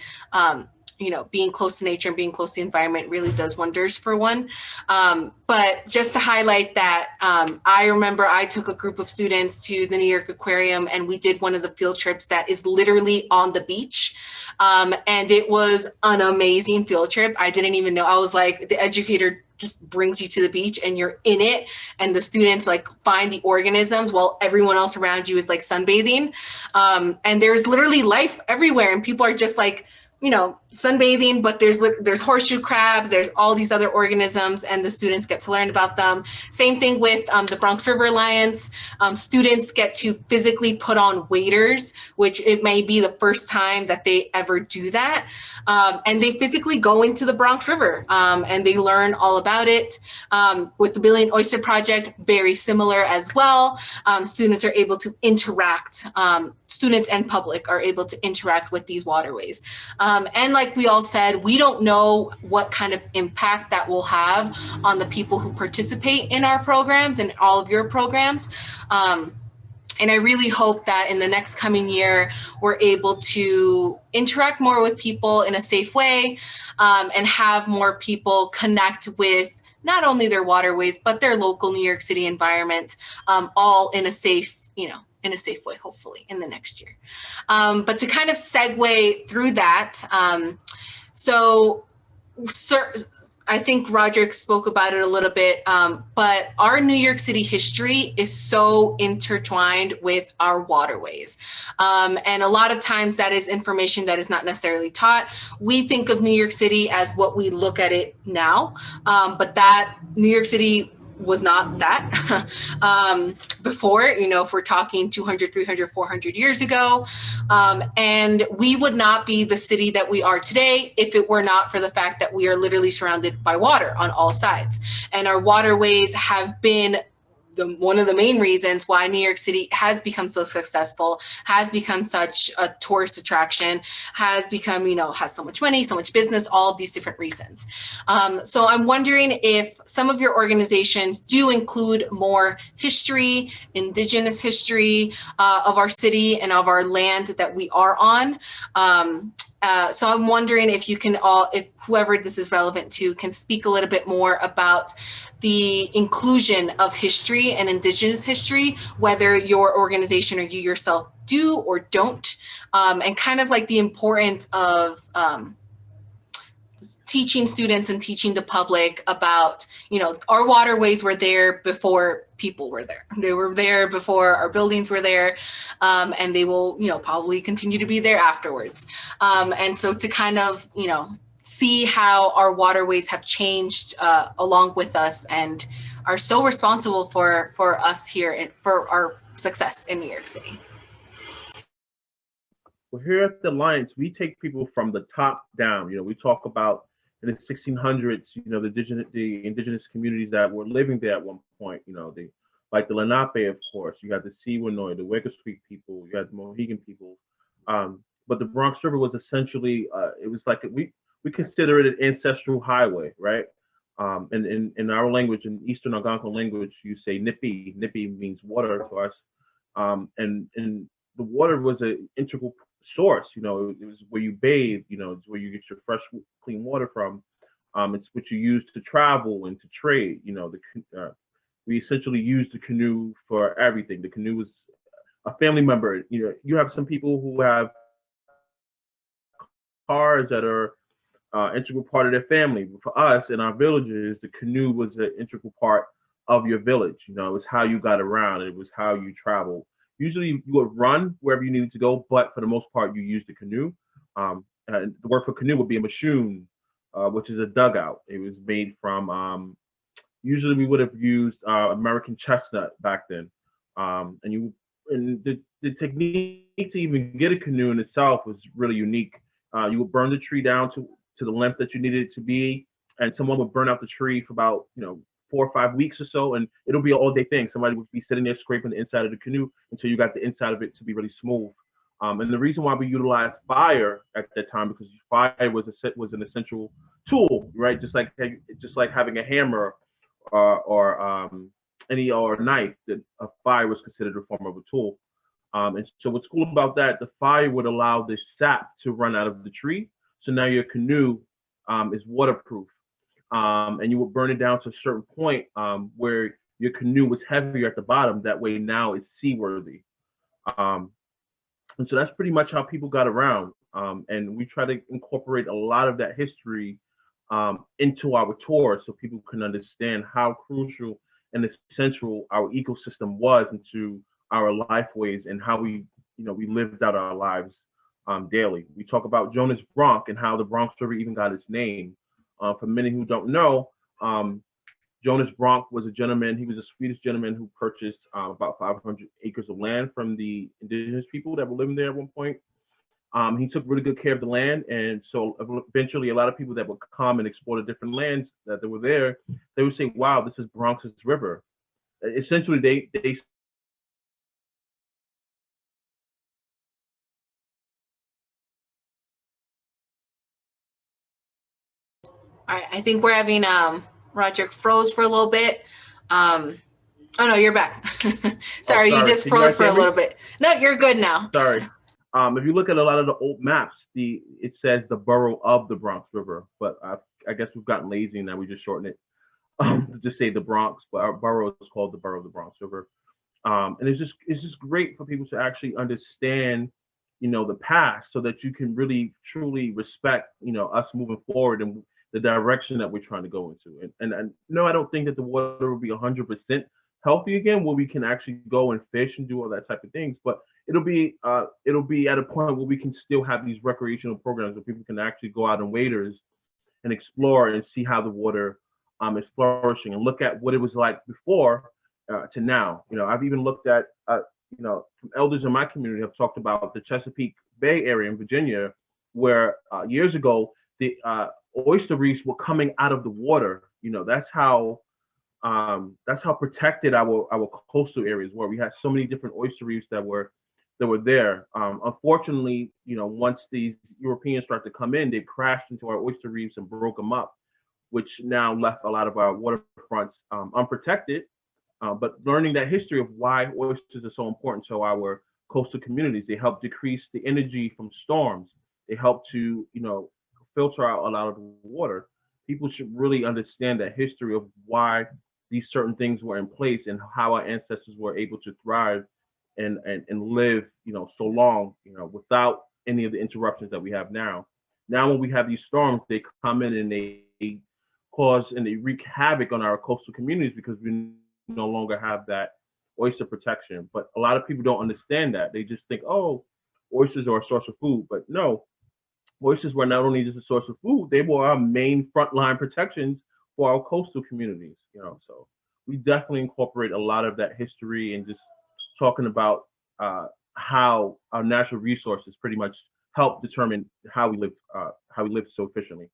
being close to nature and being close to the environment really does wonders for one. But just to highlight that, I remember I took a group of students to the New York Aquarium, and we did one of the field trips that is literally on the beach. And it was an amazing field trip. I didn't even know. I was like, the educator just brings you to the beach and you're in it, and the students like find the organisms while everyone else around you is like sunbathing. And there's literally life everywhere, and people are just like, sunbathing, but there's horseshoe crabs, there's all these other organisms, and the students get to learn about them. Same thing with the Bronx River Alliance. Students get to physically put on waders, which it may be the first time that they ever do that. And they physically go into the Bronx River and they learn all about it. With the Billion Oyster Project, very similar as well. Students are able to interact, students and public are able to interact with these waterways. And like we all said, we don't know what kind of impact that will have on the people who participate in our programs and all of your programs. And I really hope that in the next coming year, we're able to interact more with people in a safe way and have more people connect with not only their waterways, but their local New York City environment, all in a safe, in a safe way, hopefully in the next year. But to kind of segue through that, I think Rodrick spoke about it a little bit, but our New York City history is so intertwined with our waterways. And a lot of times that is information that is not necessarily taught. We think of New York City as what we look at it now, but that New York City was not that before, if we're talking 200, 300, 400 years ago. And we would not be the city that we are today if it were not for the fact that we are literally surrounded by water on all sides. And our waterways have been one of the main reasons why New York City has become so successful, has become such a tourist attraction, has become, has so much money, so much business, all of these different reasons. So I'm wondering if some of your organizations do include more history, indigenous history of our city and of our land that we are on. So I'm wondering if you can if whoever this is relevant to can speak a little bit more about the inclusion of history and indigenous history, whether your organization or you yourself do or don't, and kind of like the importance of teaching students and teaching the public about, our waterways were there before people were there. They were there before our buildings were there, and they will, probably continue to be there afterwards. And so to kind of, see how our waterways have changed along with us and are so responsible for us here for our success in New York City. Well, here at the Alliance, we take people from the top down. We talk about in the 1600s, the indigenous communities that were living there at one point. Like the Lenape, of course. You had the Siwanoy, the Wegasqueak people. You had the Mohegan people. But the Bronx River was essentially, it was like we consider it an ancestral highway, right? And in our language, in Eastern Algonquin language, you say nipi. Nipi means water to us. And the water was an integral source. It was where you bathe. It's where you get your fresh, clean water from. It's what you use to travel and to trade. We essentially use the canoe for everything. The canoe was a family member. You have some people who have cars that are integral part of their family. For us in our villages, the canoe was an integral part of your village. It was how you got around. It was how you traveled. Usually you would run wherever you needed to go, but for the most part, you used the canoe. And the word for canoe would be a mashoon, which is a dugout. It was made from, usually we would have used American chestnut back then. And the technique to even get a canoe in itself was really unique. You would burn the tree down to the length that you needed it to be, and someone would burn out the tree for about 4 or 5 weeks or so, and it'll be an all-day thing. Somebody would be sitting there scraping the inside of the canoe until you got the inside of it to be really smooth. And the reason why we utilized fire at that time, because fire was an essential tool, right? Just like having a hammer or a knife, that a fire was considered a form of a tool. And so what's cool about that, the fire would allow the sap to run out of the tree. So now your canoe is waterproof. And you would burn it down to a certain point where your canoe was heavier at the bottom. That way now it's seaworthy. And so that's pretty much how people got around. And we try to incorporate a lot of that history into our tour so people can understand how crucial and essential our ecosystem was into our lifeways and how we lived out our lives daily. We talk about Jonas Bronk and how the Bronx River even got its name. For many who don't know, Jonas Bronk was a gentleman. He was a Swedish gentleman who purchased about 500 acres of land from the indigenous people that were living there at one point. He took really good care of the land, and so eventually a lot of people that would come and explore the different lands that were there, they would say, wow, this is Bronx's river. Essentially, they All right, I think we're having Rodrick froze for a little bit. Oh no, you're back. Sorry, you just froze for a little bit. No, you're good now. Sorry. If you look at a lot of the old maps, it says the borough of the Bronx River, but I guess we've gotten lazy and now we just shorten it to just say the Bronx, but our borough is called the borough of the Bronx River. And it's just great for people to actually understand, the past, so that you can really truly respect, us moving forward and the direction that we're trying to go into. And no, I don't think that the water will be 100% healthy again, where we can actually go and fish and do all that type of things. But it'll be at a point where we can still have these recreational programs where people can actually go out in waders and explore and see how the water is flourishing and look at what it was like before to now. I've even looked at, some elders in my community have talked about the Chesapeake Bay area in Virginia, where years ago the oyster reefs were coming out of the water. That's how That's how protected our coastal areas were. We had so many different oyster reefs that were there. Unfortunately, once these Europeans started to come in, they crashed into our oyster reefs and broke them up, which now left a lot of our waterfronts unprotected. But learning that history of why oysters are so important to our coastal communities, they help decrease the energy from storms. They help to, filter out a lot of the water. People should really understand that history of why these certain things were in place and how our ancestors were able to thrive and live, so long, without any of the interruptions that we have now. Now, when we have these storms, they come in and they cause and they wreak havoc on our coastal communities because we no longer have that oyster protection. But a lot of people don't understand that. They just think, oh, oysters are a source of food. But no, oysters were not only just a source of food, they were our main frontline protections for our coastal communities, So we definitely incorporate a lot of that history and just talking about how our natural resources pretty much help determine how we live so efficiently.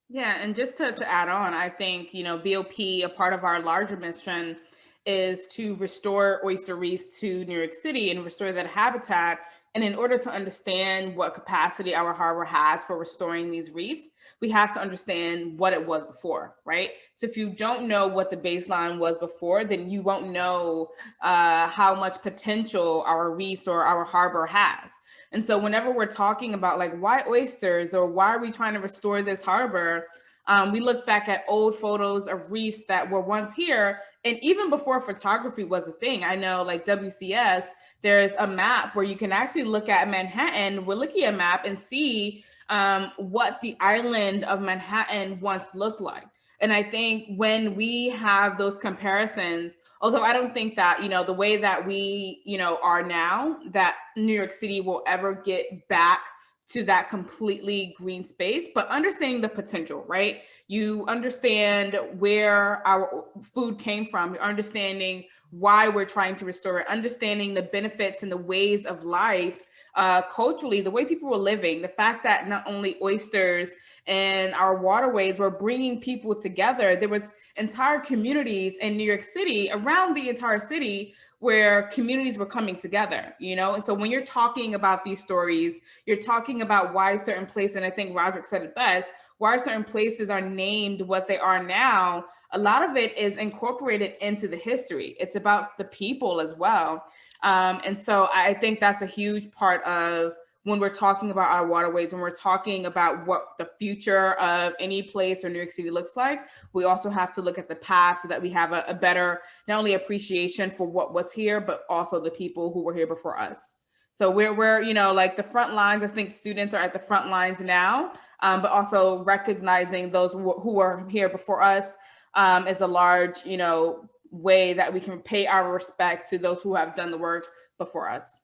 Yeah, and just to add on, I think, BOP, a part of our larger mission is to restore oyster reefs to New York City and restore that habitat. And in order to understand what capacity our harbor has for restoring these reefs, we have to understand what it was before, right? So if you don't know what the baseline was before, then you won't know how much potential our reefs or our harbor has. And so whenever we're talking about like, why oysters or why are we trying to restore this harbor? We look back at old photos of reefs that were once here. And even before photography was a thing, I know like WCS, there's a map where you can actually look at Manhattan, Willikia map, and see what the island of Manhattan once looked like. And I think when we have those comparisons, although I don't think that, the way that we, are now, that New York City will ever get back to that completely green space, but understanding the potential, right? You understand where our food came from, you're understanding why we're trying to restore it, understanding the benefits and the ways of life culturally, the way people were living, the fact that not only oysters and our waterways were bringing people together. There was entire communities in New York City, around the entire city, where communities were coming together, And so when you're talking about these stories, you're talking about why certain places, and I think Rodrick said it best, why certain places are named what they are now. A lot of it is incorporated into the history. It's about the people as well. And so I think that's a huge part of when we're talking about our waterways, when we're talking about what the future of any place or New York City looks like, we also have to look at the past so that we have a better, not only appreciation for what was here, but also the people who were here before us. So we're like the front lines. I think students are at the front lines now, but also recognizing those who were here before us is a large, way that we can pay our respects to those who have done the work before us.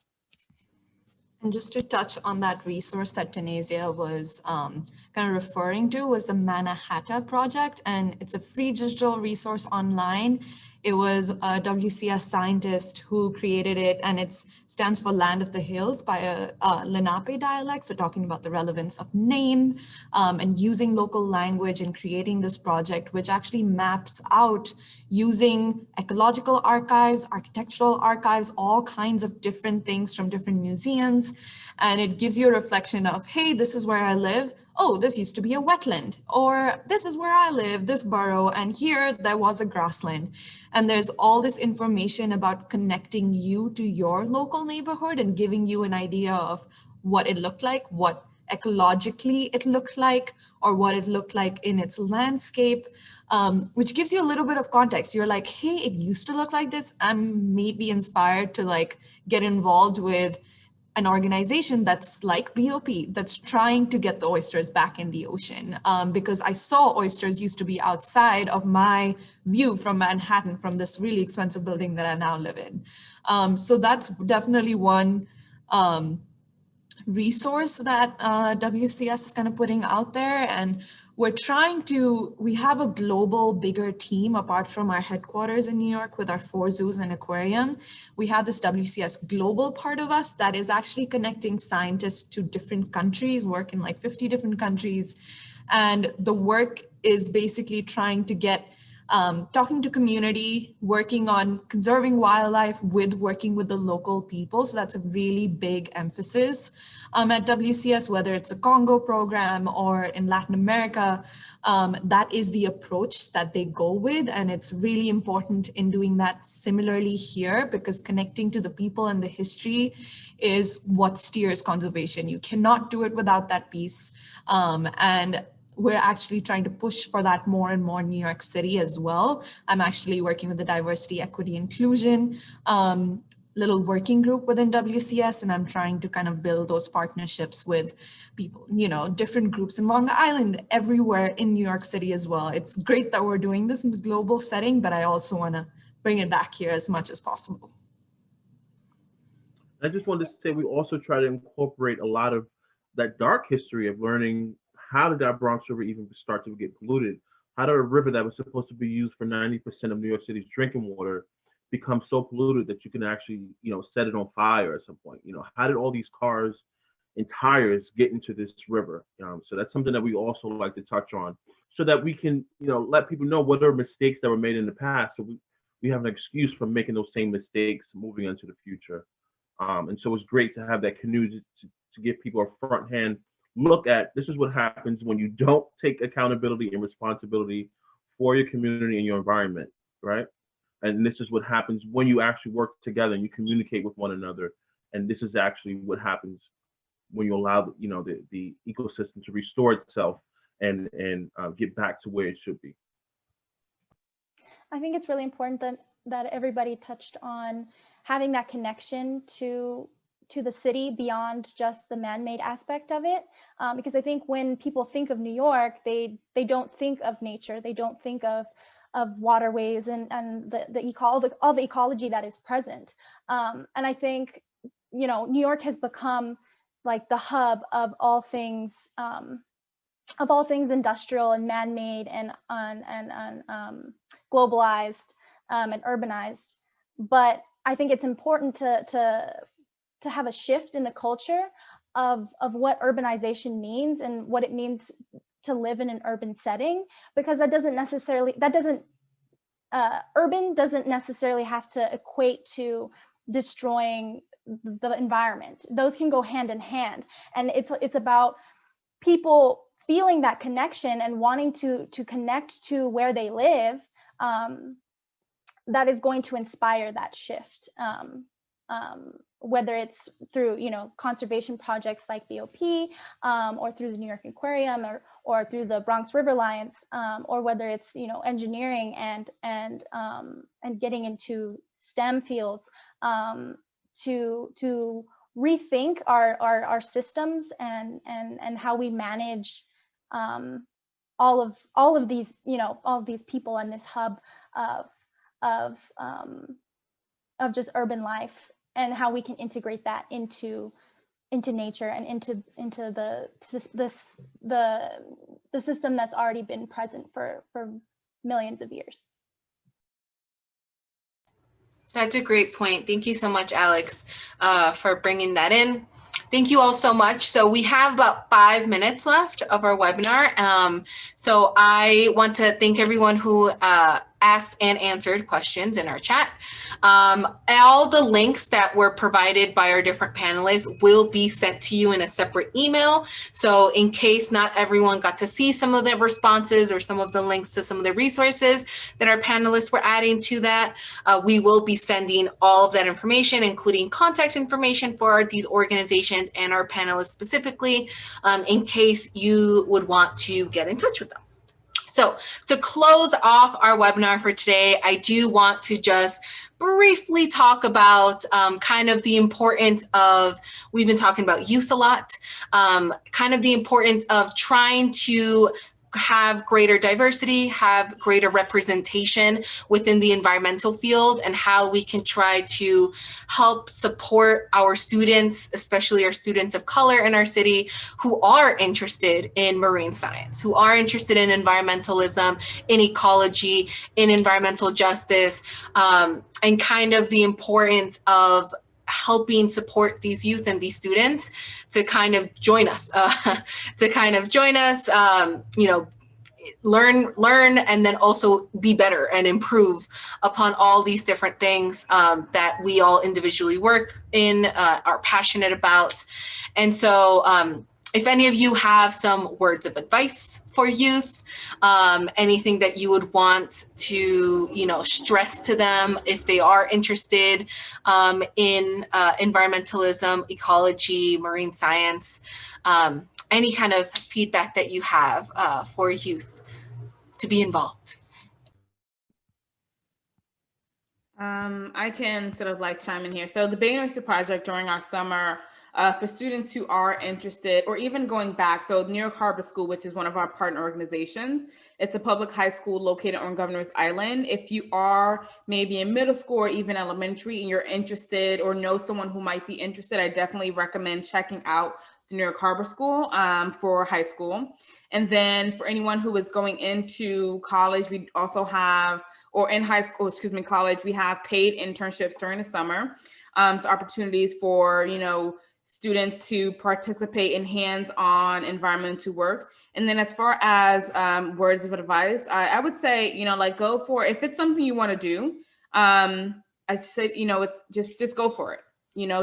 And just to touch on that resource that Tanasia was kind of referring to was the Mannahatta Project, and it's a free digital resource online. It was a WCS scientist who created it, and it stands for Land of the Hills by a Lenape dialect. So talking about the relevance of name and using local language and creating this project, which actually maps out using ecological archives, architectural archives, all kinds of different things from different museums. And it gives you a reflection of, hey, this is where I live. Oh, this used to be a wetland, or this is where I live, this borough, and here there was a grassland. And there's all this information about connecting you to your local neighborhood and giving you an idea of what it looked like, what ecologically it looked like, or what it looked like in its landscape, which gives you a little bit of context. You're like, hey, it used to look like this. I'm maybe inspired to like get involved with an organization that's like BOP, that's trying to get the oysters back in the ocean, because I saw oysters used to be outside of my view from Manhattan, from this really expensive building that I now live in. So that's definitely one resource that WCS is kind of putting out there. And we have a global bigger team apart from our headquarters in New York with our 4 zoos and aquarium. We have this WCS global part of us that is actually connecting scientists to different countries, work in like 50 different countries. And the work is basically trying to get talking to community, working on conserving wildlife with working with the local people. So that's a really big emphasis at WCS, whether it's a Congo program or in Latin America. That is the approach that they go with. And it's really important in doing that similarly here, because connecting to the people and the history is what steers conservation. You cannot do it without that piece. And we're actually trying to push for that more and more in New York City as well. I'm actually working with the diversity, equity, inclusion little working group within WCS, and I'm trying to kind of build those partnerships with people, different groups in Long Island, everywhere in New York City as well. It's great that we're doing this in the global setting, but I also want to bring it back here as much as possible. I just wanted to say we also try to incorporate a lot of that dark history of learning how did that Bronx River even start to get polluted? How did a river that was supposed to be used for 90% of New York City's drinking water become so polluted that you can actually, set it on fire at some point? How did all these cars and tires get into this river? So that's something that we also like to touch on, so that we can, let people know what are mistakes that were made in the past, so we have an excuse for making those same mistakes moving into the future. And so it's great to have that canoe to give people a front hand look at, this is what happens when you don't take accountability and responsibility for your community and your environment, right? And this is what happens when you actually work together and you communicate with one another. And this is actually what happens when you allow the ecosystem to restore itself and get back to where it should be. I think it's really important that everybody touched on having that connection to the city beyond just the man-made aspect of it, because I think when people think of New York, they don't think of nature, they don't think of waterways and all the ecology that is present. And I think New York has become like the hub of all things industrial and man-made and globalized and urbanized. But I think it's important to have a shift in the culture of what urbanization means and what it means to live in an urban setting, because urban doesn't necessarily have to equate to destroying the environment. Those can go hand in hand, and it's about people feeling that connection and wanting to connect to where they live. That is going to inspire that shift. Whether it's through conservation projects like BOP, or through the New York Aquarium, or through the Bronx River Alliance, or whether it's engineering and getting into STEM fields, to rethink our systems and how we manage all of these people in this hub of just urban life, and how we can integrate that into nature and into the system that's already been present for millions of years. That's a great point. Thank you so much, Alex, for bringing that in. Thank you all so much. So we have about 5 minutes left of our webinar. So I want to thank everyone who asked and answered questions in our chat. All the links that were provided by our different panelists will be sent to you in a separate email. So in case not everyone got to see some of the responses or some of the links to some of the resources that our panelists were adding to that, we will be sending all of that information, including contact information for these organizations and our panelists specifically, in case you would want to get in touch with them. So to close off our webinar for today, I do want to just briefly talk about kind of the importance of, we've been talking about youth a lot, kind of the importance of trying to have greater diversity, have greater representation within the environmental field, and how we can try to help support our students, especially our students of color in our city, who are interested in marine science, who are interested in environmentalism, in ecology, in environmental justice, and kind of the importance of helping support these youth and these students to kind of join us, learn, and then also be better and improve upon all these different things that we all individually work in, are passionate about. And so if any of you have some words of advice for youth, anything that you would want to, stress to them if they are interested in environmentalism, ecology, marine science, any kind of feedback that you have for youth to be involved. I can sort of chime in here. So the Billion Oyster Project during our summer, for students who are interested or even going back, so New York Harbor School, which is one of our partner organizations, it's a public high school located on Governor's Island. If you are maybe in middle school or even elementary and you're interested or know someone who might be interested, I definitely recommend checking out the New York Harbor School for high school. And then for anyone who is going into college, we also have, or in high school, college, we have paid internships during the summer. So opportunities for, students to participate in hands-on environmental work. And then as far as words of advice, I would say, go for it. If it's something you want to do, I said, it's just go for it.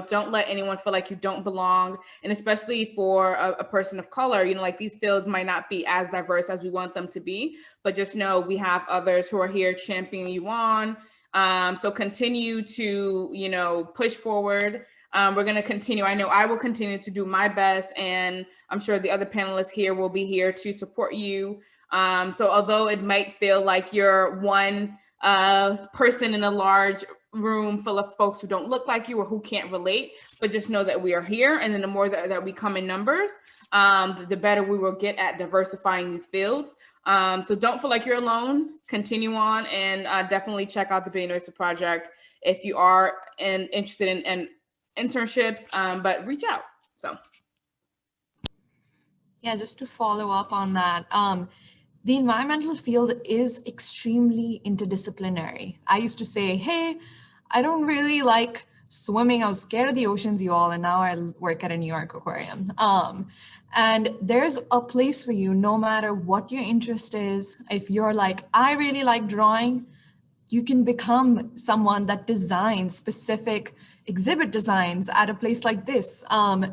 Don't let anyone feel like you don't belong. And especially for a person of color, these fields might not be as diverse as we want them to be, but just know we have others who are here championing you on. So continue to, push forward. We're going to continue. I know I will continue to do my best, and I'm sure the other panelists here will be here to support you. So although it might feel like you're one person in a large room full of folks who don't look like you or who can't relate, but just know that we are here. And then the more that we come in numbers, the better we will get at diversifying these fields. So don't feel like you're alone. Continue on, and definitely check out the Billion Oyster Project if you are interested in internships, but reach out. So yeah, just to follow up on that, the environmental field is extremely interdisciplinary. I used to say, hey, I don't really like swimming. I was scared of the oceans, you all, and now I work at a New York Aquarium. And there's a place for you no matter what your interest is. If you're like, I really like drawing, you can become someone that designs specific exhibit designs at a place like this.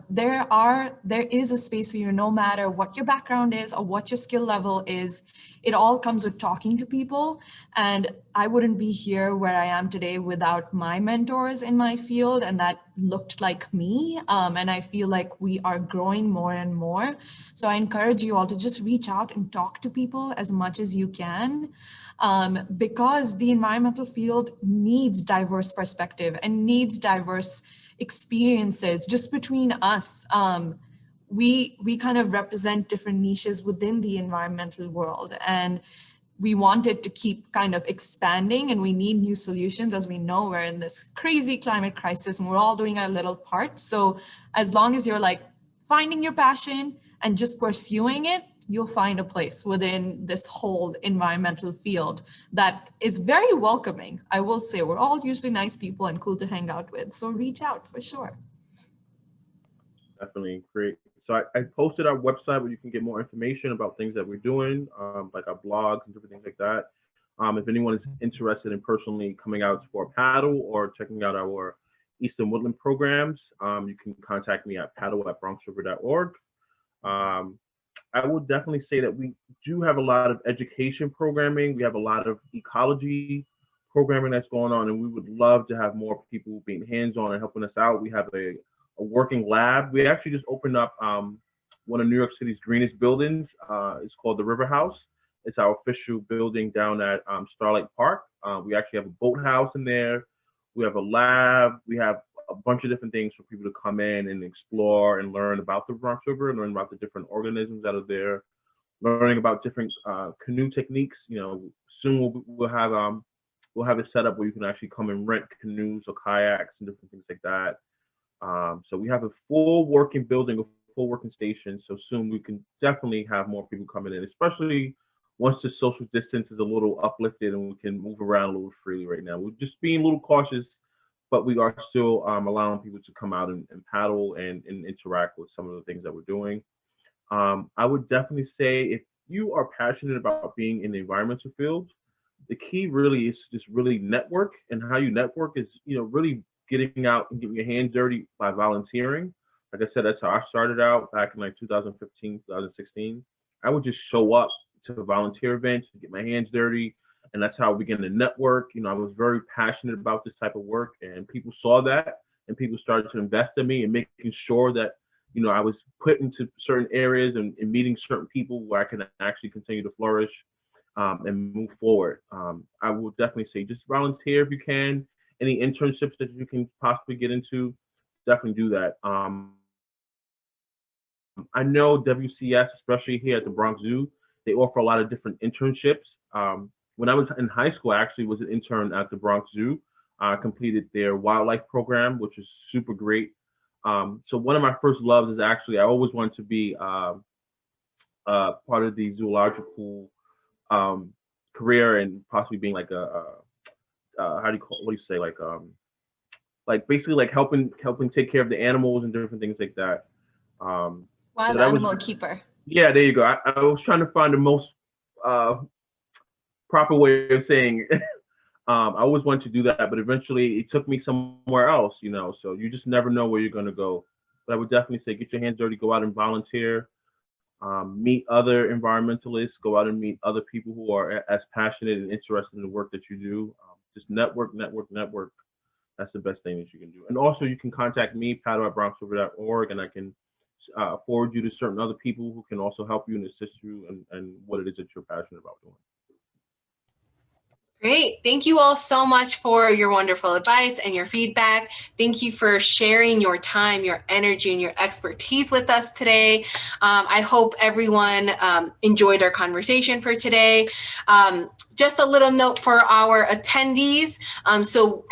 There is a space for you no matter what your background is or what your skill level is. It all comes with talking to people. And I wouldn't be here where I am today without my mentors in my field, and that looked like me. And I feel like we are growing more and more. So I encourage you all to just reach out and talk to people as much as you can. Because the environmental field needs diverse perspective and needs diverse experiences just between us. We kind of represent different niches within the environmental world, and we want it to keep kind of expanding, and we need new solutions. As we know, we're in this crazy climate crisis and we're all doing our little part. So as long as you're like finding your passion and just pursuing it, you'll find a place within this whole environmental field that is very welcoming. I will say we're all usually nice people and cool to hang out with. So reach out for sure. Definitely great. So I posted our website where you can get more information about things that we're doing, like our blogs and different things like that. If anyone is interested in personally coming out for a paddle or checking out our Eastern Woodland programs, you can contact me at paddle@bronxriver.org. I would definitely say that we do have a lot of education programming. We have a lot of ecology programming that's going on, and we would love to have more people being hands-on and helping us out. We have a working lab. We actually just opened up one of New York City's greenest buildings. It's called the River House. It's our official building down at Starlight Park. We actually have a boathouse in there. We have a lab. We have a bunch of different things for people to come in and explore and learn about the Bronx River and learn about the different organisms that are there, learning about different canoe techniques. Soon we'll have it set up where you can actually come and rent canoes or kayaks and different things like that. So we have a full working building, a full working station. So soon we can definitely have more people coming in, especially once the social distance is a little uplifted and we can move around a little freely right now. We're just being a little cautious, but we are still allowing people to come out and paddle and interact with some of the things that we're doing. I would definitely say if you are passionate about being in the environmental field, the key really is just really network, and how you network is, really getting out and getting your hands dirty by volunteering. Like I said, that's how I started out back in like 2015, 2016. I would just show up to volunteer events, get my hands dirty, and that's how I began to network. I was very passionate about this type of work, and people saw that, and people started to invest in me and making sure that, I was put into certain areas and meeting certain people where I can actually continue to flourish and move forward. I will definitely say just volunteer if you can. Any internships that you can possibly get into, definitely do that. I know WCS, especially here at the Bronx Zoo, they offer a lot of different internships. When I was in high school, I actually was an intern at the Bronx Zoo. I completed their wildlife program, which is super great. So one of my first loves is actually, I always wanted to be part of the zoological career, and possibly being like how do you call, what do you say, like basically like helping take care of the animals and different things like that. Wild animal keeper. Yeah, there you go. I was trying to find the most proper way of saying it. I always wanted to do that, but eventually it took me somewhere else, so you just never know where you're going to go. But I would definitely say get your hands dirty, go out and volunteer, meet other environmentalists, go out and meet other people who are as passionate and interested in the work that you do. Just network. That's the best thing that you can do. And also you can contact me, paddle@bronxriver.org, and I can forward you to certain other people who can also help you and assist you and what it is that you're passionate about doing. Great. Thank you all so much for your wonderful advice and your feedback. Thank you for sharing your time, your energy, and your expertise with us today. I hope everyone enjoyed our conversation for today. Just a little note for our attendees. So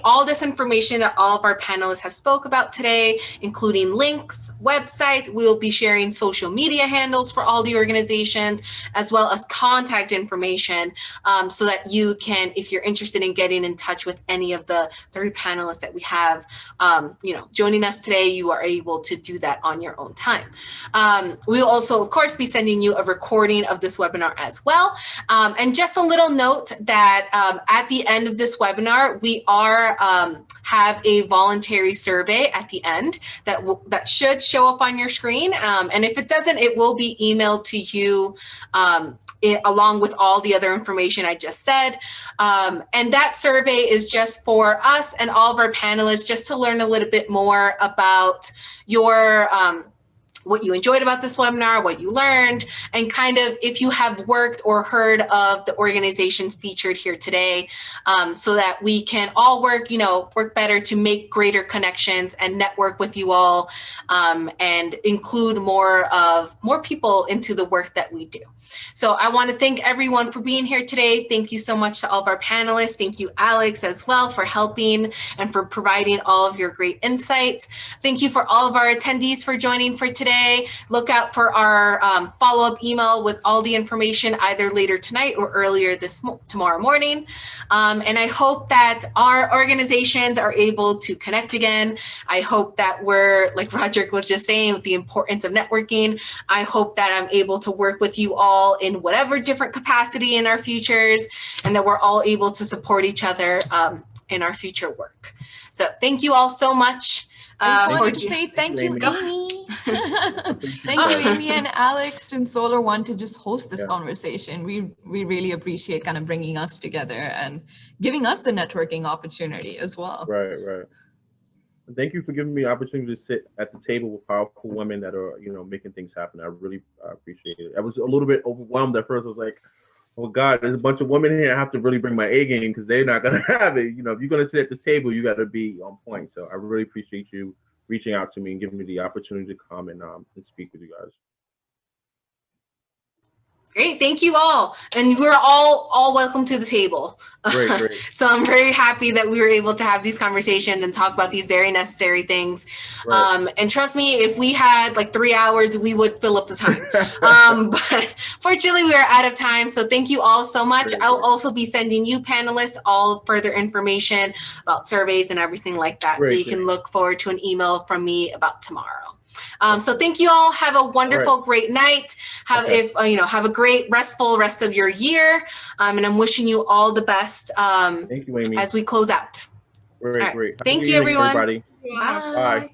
all this information that all of our panelists have spoke about today, including links, websites, we'll be sharing social media handles for all the organizations, as well as contact information, so that you can, if you're interested in getting in touch with any of the 3 panelists that we have, joining us today, you are able to do that on your own time. We'll also, of course, be sending you a recording of this webinar as well. And just a little note that at the end of this webinar, we have a voluntary survey at the end that should show up on your screen. And if it doesn't, it will be emailed to you along with all the other information I just said. And that survey is just for us and all of our panelists, just to learn a little bit more about your what you enjoyed about this webinar, what you learned, and kind of if you have worked or heard of the organizations featured here today, so that we can all work better to make greater connections and network with you all, and include more people into the work that we do. So I want to thank everyone for being here today. Thank you so much to all of our panelists. Thank you, Alex, as well, for helping and for providing all of your great insights. Thank you for all of our attendees for joining for today. Look out for our follow-up email with all the information either later tonight or earlier tomorrow morning. And I hope that our organizations are able to connect again. I hope that we're, like Rodrick was just saying, with the importance of networking, I hope that I'm able to work with you all in whatever different capacity in our futures, and that we're all able to support each other in our future work. So thank you all so much. I just wanted to say thank you, Amy. Thank you, Amy and Alex and Solar One, to just host this conversation. We really appreciate kind of bringing us together and giving us the networking opportunity as well. Right. Thank you for giving me the opportunity to sit at the table with powerful women that are, making things happen. I really appreciate it. I was a little bit overwhelmed at first. I was like, oh God, there's a bunch of women here. I have to really bring my A game because they're not going to have it. If you're going to sit at the table, you got to be on point. So I really appreciate you reaching out to me and giving me the opportunity to come and speak with you guys. Great, thank you all. And we're all welcome to the table. Great. So I'm very happy that we were able to have these conversations and talk about these very necessary things. Right. And trust me, if we had like 3 hours, we would fill up the time. But fortunately, we are out of time. So thank you all so much. Great. I'll also be sending you panelists all further information about surveys and everything like that. Great. So you can look forward to an email from me about tomorrow. So thank you all. Have a wonderful, great night. Have have a great restful rest of your year. And I'm wishing you all the best. Thank you, Amy. As we close out. Great, All right. great. Thank you, everyone. Everybody. Bye. Bye.